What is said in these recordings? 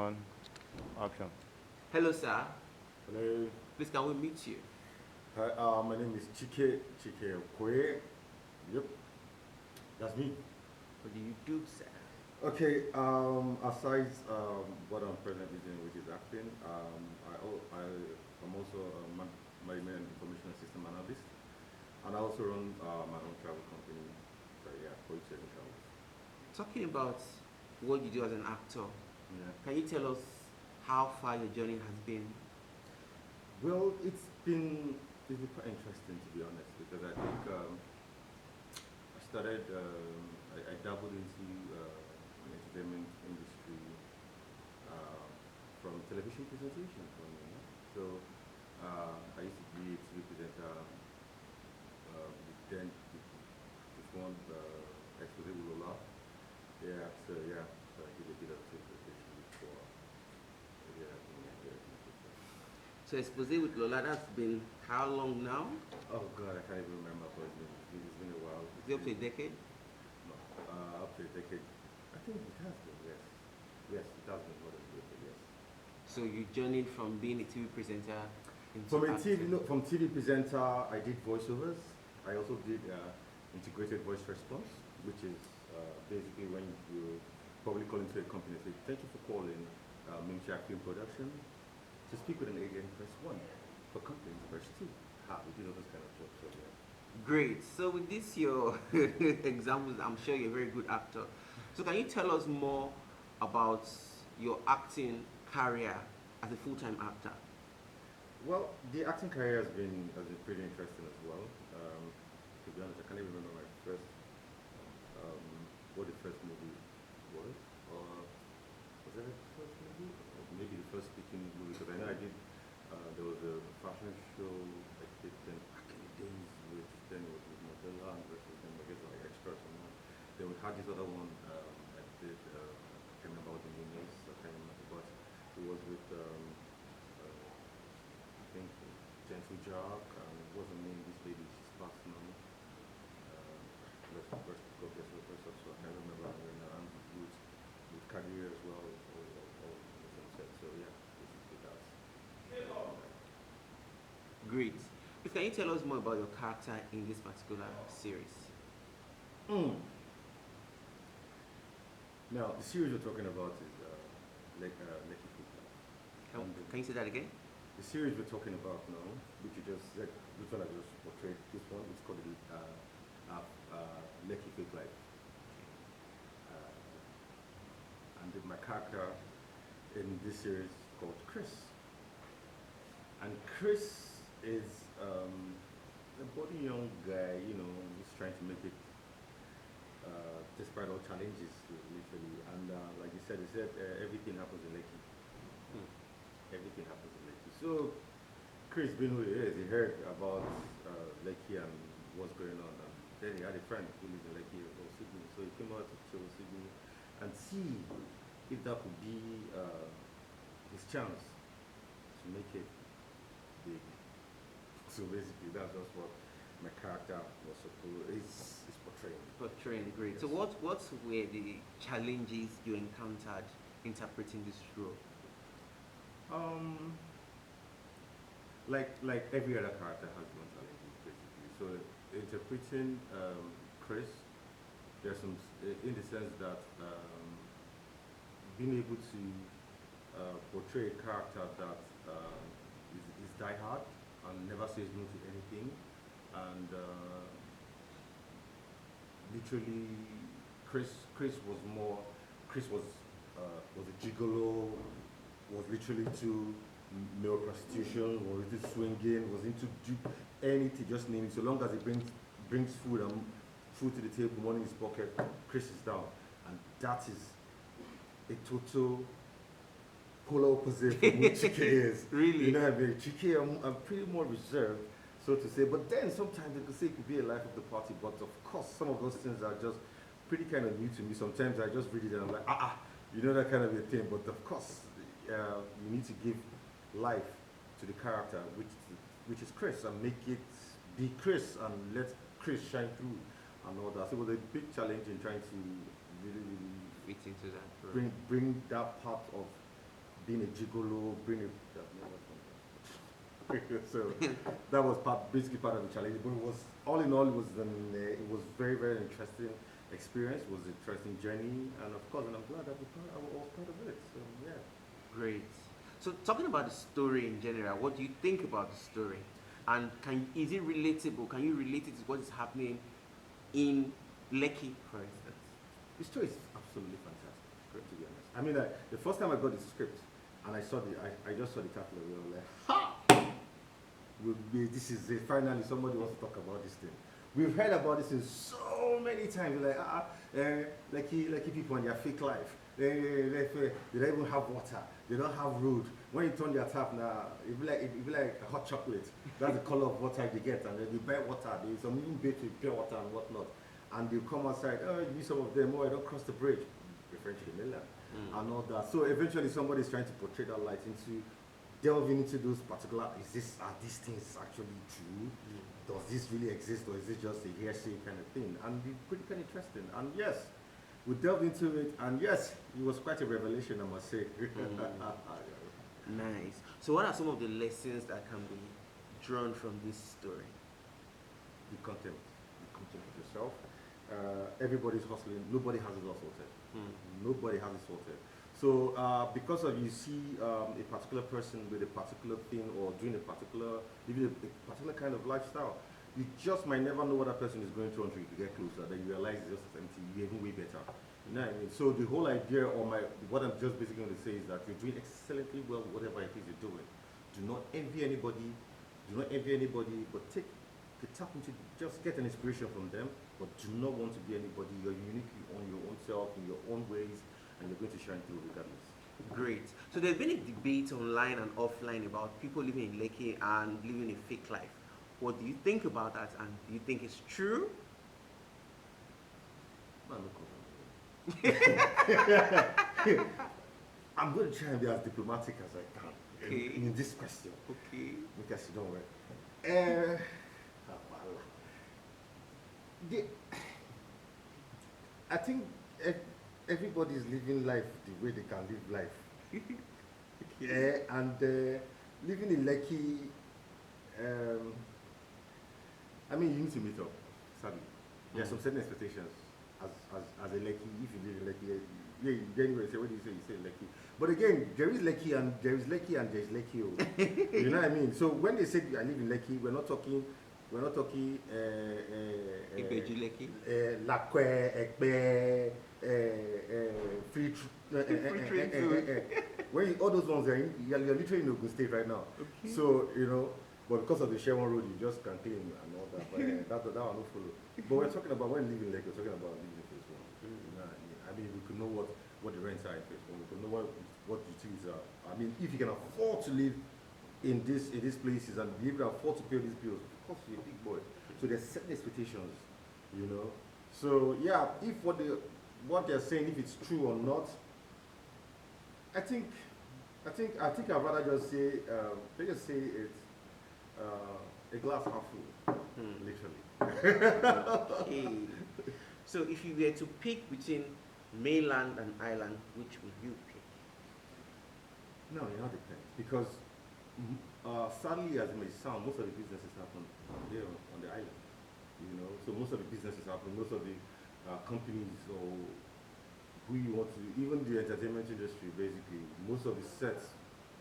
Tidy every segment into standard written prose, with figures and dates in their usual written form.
one, action. Hello, sir. Hello. Please, can we meet you? Hi, my name is Chike OKOYE. Yep, that's me. What do you do, sir? Okay, aside what I'm presently doing, which is acting, I'm also a management and information system analyst, and I also run my own travel company. So yeah, OKOYE Travels. Talking about what you do as an actor, Yeah. can you tell us how far your journey has been? Well, it's been quite interesting, to be honest, because I think I started I dabbled into the entertainment industry uh, from television presentation from so I used to be a TV presenter then with one expose with Lola. So I did a bit of TV presentation before. Yeah, So, expose with Lola, that's been how long now? oh God, I can't even remember, but it's been a while. Is it up to a decade? No, up to a decade. I think it has been, yes. Yes, it has been more than a decade, yes. So, you journeyed from being a TV presenter into From a TV, acting. no, from TV presenter, I did voiceovers. I also did integrated voice response, which is basically when you probably call into a company and say, thank you for calling Mimshak Film Production. To speak with an agent, press 1. For complaints, press 2. We did all those kind of jobs, so yeah. Great. So, with this, your examples, I'm sure you're a very good actor. So, can you tell us more about your acting career as a full-time actor? Well, the acting career has been pretty interesting as well. To be honest, I can't even remember my first what the first movie was, or was that the first movie? Or maybe the first speaking movie, because I know I did. There was a fashion show I did then back in the days then it was with Modella and the rest of them. I guess like extras and all. Then we had this other one I did. I can't remember what the name is. I can't remember, but it was with. I think Gentle Jock, what's her name? This lady, she's passed now. God bless her, first so I can't remember her name now. And with Kadir as well, all the same set. So yeah, basically that's. Great. Please, can you tell us more about your character in this particular series? Mm. Now, the series we're talking about is Lekki. Can you say that again? The series we're talking about now, which you just said, which one I just portrayed, this one is called Lekki Fake Life. And my character in this series is called Chris. And Chris is a budding young guy, who's trying to make it despite all challenges, literally. And like you said, everything happens in Lekki. Everything happens in Lekki. So, Chris, being who he is, he heard about Lekki and what's going on. And then he had a friend who lives in Lekki, Sydney. So he came out to show Sydney and see if that could be his chance to make it big. So basically, that's just what my character was supposed is portraying. Portraying, great. Yes. So, what were the challenges you encountered interpreting this role? Like every other character has its own challenges, basically. So interpreting Chris, there's some in the sense that being able to portray a character that is diehard and never says no to anything, and literally, Chris was a gigolo, was literally to male prostitution, was into swinging, was into anything, just name it. So long as he brings food to the table, money in his pocket, Chris is down, and that is a total polar opposite from who Chike is. Really? You know what I mean? Chike, I'm pretty more reserved, so to say. But then sometimes they could say it could be a life of the party. But of course, some of those things are just pretty kind of new to me. Sometimes I just read it and I'm like, that kind of a thing. But of course, you need to give life to the character, which is Chris, and make it be Chris, and let Chris shine through and all that. So it was a big challenge in trying to really Fit into that role. bring that part of being a gigolo, being a so that was basically part of the challenge. But it was all in all, it was very very interesting experience. It was an interesting journey, and of course, and I'm glad that I was part of it. So yeah. Great. So talking about the story in general, what do you think about the story? And is it relatable? Can you relate it to what is happening in Lekki, for instance? The story is absolutely fantastic, to be honest. I mean, the first time I got the script and I saw I just saw the title of it, I was like, ha! This is it. Finally, somebody wants to talk about this thing. We've heard about this in so many times. We're like, people and their fake life. They don't even have water. They don't have road. When you turn their tap now, it be like a hot chocolate. That's the color of water they get, and then you buy water. There's some even bait with pure water and whatnot. And they come outside. Oh, you need some of them. Oh, I don't cross the bridge. Referring to the mainland and all that. So eventually, somebody's trying to portray that light into delving into those particular. Are these things actually true? Does this really exist, or is it just a hearsay kind of thing? And it's pretty kind of interesting. And yes, we delved into it, and yes, it was quite a revelation, I must say. Nice. So what are some of the lessons that can be drawn from this story? The content of yourself. Everybody's hustling. Nobody has it all sorted. Nobody has it sorted. So because of you see a particular person with a particular thing or doing a particular, living a particular kind of lifestyle, you just might never know what that person is going through until you get closer. Then you realize it's just empty. You're even way better. You know what I mean? So the whole idea, or what I'm just basically going to say is that you're doing excellently well whatever it is you're doing. Do not envy anybody. Do not envy anybody, but tap into, just get an inspiration from them, but do not want to be anybody. You're unique on your own self, in your own ways, and you're going to shine through regardless. Great. So there's been a debate online and offline about people living in Lekki and living a fake life. What do you think about that, and do you think it's true? I'm going to try and be as diplomatic as I can in this question. Okay. Because you don't worry. I think everybody's living life the way they can live life. Living in Lekki, I mean, you need to meet up, sadly. There are some certain expectations as a Lekki. If you live in Lekki, anyway, say, what do you say? You say Lekki. But again, there is Lekki and there is Lekki and there is Lekki. You know what I mean? So when they say I live in Lekki, we're not talking Lekki. Lakwe, Ekpe, free when all those ones you're literally in Ogun State right now. Okay. So but because of the Sherman Road, you just can claim and all that. But that one no follow. But we're talking about when living Lekki, we're talking about living in phase one. I mean, we could know what the rents are in phase one. We could know what utilities are. I mean, if you can afford to live in these places and be able to afford to pay these bills, of course you're a big boy. So there's certain expectations, So yeah, if what they're saying, if it's true or not, I think I'd rather just say they just say it's a glass half full, literally. Okay. So if you were to pick between mainland and island, which would you pick? No, it all depends, because sadly, as it may sound, most of the businesses happen there on the island. So most of the businesses happen, most of the companies, or who you want to, even the entertainment industry, basically, most of the sets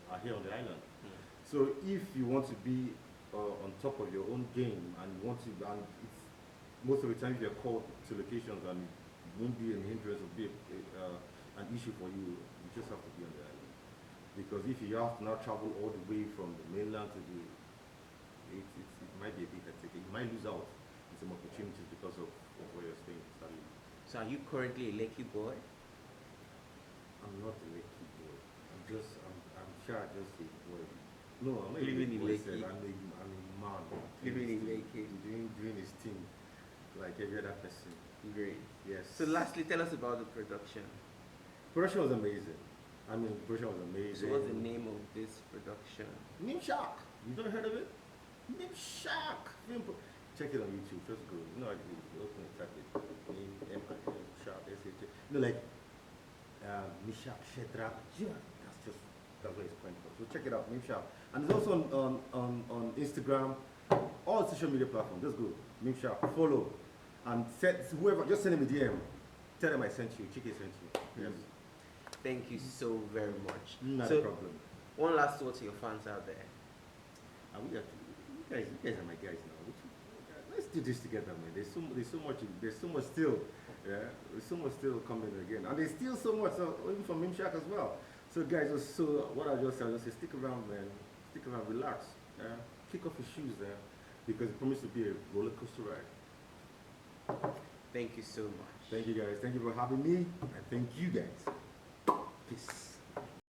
are here on the island. So if you want to be on top of your own game, and you want to, and it's most of the time you're called to locations, and it won't be an hindrance or be an issue for you. You just have to be on the island. Because if you have to now travel all the way from the mainland to it might be a big hectic. You might lose out on some opportunities because of where you're staying. Sadly. So are you currently a Lekki boy? I'm not a Lekki boy. I'm sure I just say boy. No, I'm not living in Lekki. I'm a man. Living in Lekki. Doing his thing like every other person. Great. Yes. So lastly, tell us about the production. Production was amazing. I mean, production was amazing. So what's the name of this production? Nimshak. You don't heard of it? Nimshak. Check it on YouTube. Just go. You open it, type it. Nimshak. Like Mishak Shedrack. Yeah, that's just That's where it's coined from. So check it out, Meme Sharp. And it's also on Instagram, all social media platforms. Just go, Meme Sharp, follow, and whoever, just send them a DM. Tell them I sent you, CHIKE sent you. Yes. Thank you so very much. Not so, a problem. one last word to your fans out there. And you guys are my guys now. Let's do this together, man. There's so much still. Yeah, there's so much still coming again, and there's still so much even from Meme Shark as well. So guys, what I'll just say, stick around, man. Stick around, relax. Yeah, kick off your shoes there, because it promises to be a roller coaster ride. Thank you so much. Thank you guys. Thank you for having me, and thank you guys. Peace.